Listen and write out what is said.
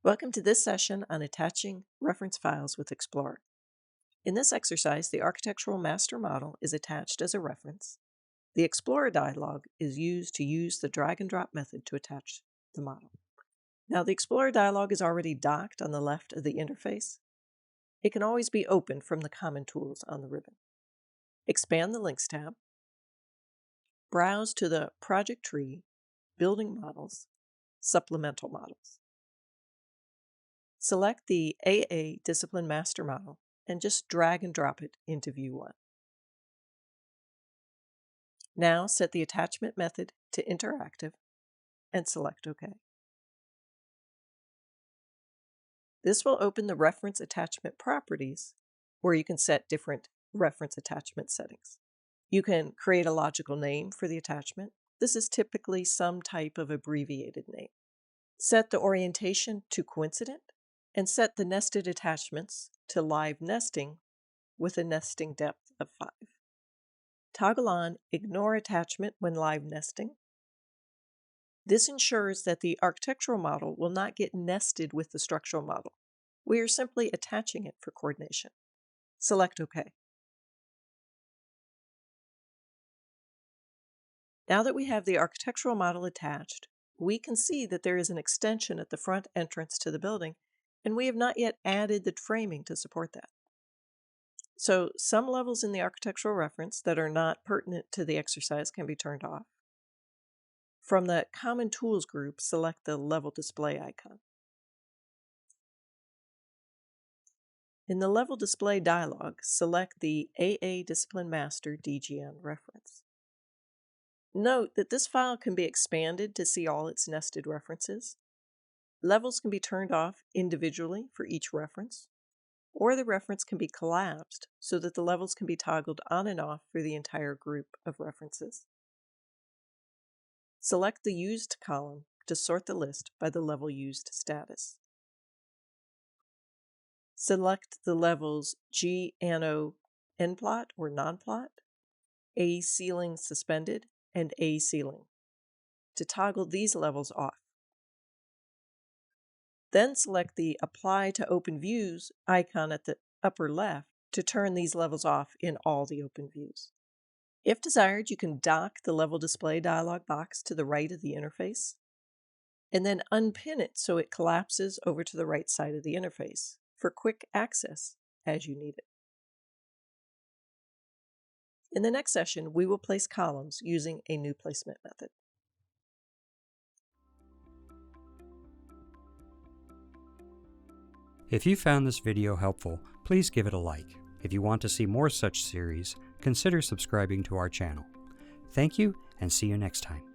Welcome to this session on attaching reference files with Explorer. In this exercise, the architectural master model is attached as a reference. The Explorer dialog is used to use the drag and drop method to attach the model. Now, the Explorer dialog is already docked on the left of the interface. It can always be opened from the Common Tools on the ribbon. Expand the Links tab. Browse to the Project Tree, Building Models, Supplemental Models. Select the AA Discipline Master Model and just drag and drop it into View 1. Now set the attachment method to Interactive and select OK. This will open the Reference Attachment Properties, where you can set different reference attachment settings. You can create a logical name for the attachment. This is typically some type of abbreviated name. Set the orientation to coincident, and set the nested attachments to live nesting with a nesting depth of 5. Toggle on Ignore Attachment when live nesting. This ensures that the architectural model will not get nested with the structural model. We are simply attaching it for coordination. Select OK. Now that we have the architectural model attached, we can see that there is an extension at the front entrance to the building, and we have not yet added the framing to support that. So some levels in the architectural reference that are not pertinent to the exercise can be turned off. From the Common Tools group, select the Level Display icon. In the Level Display dialog, select the AA Discipline Master DGN reference. Note that this file can be expanded to see all its nested references. Levels can be turned off individually for each reference, or the reference can be collapsed so that the levels can be toggled on and off for the entire group of references. Select the Used column to sort the list by the level used status. Select the levels G ANO NPlot or non-plot, A ceiling suspended, and A ceiling to toggle these levels off. Then select the Apply to Open Views icon at the upper left to turn these levels off in all the open views. If desired, you can dock the Level Display dialog box to the right of the interface, and then unpin it so it collapses over to the right side of the interface for quick access as you need it. In the next session, we will place columns using a new placement method. If you found this video helpful, please give it a like. If you want to see more such series, consider subscribing to our channel. Thank you, and see you next time.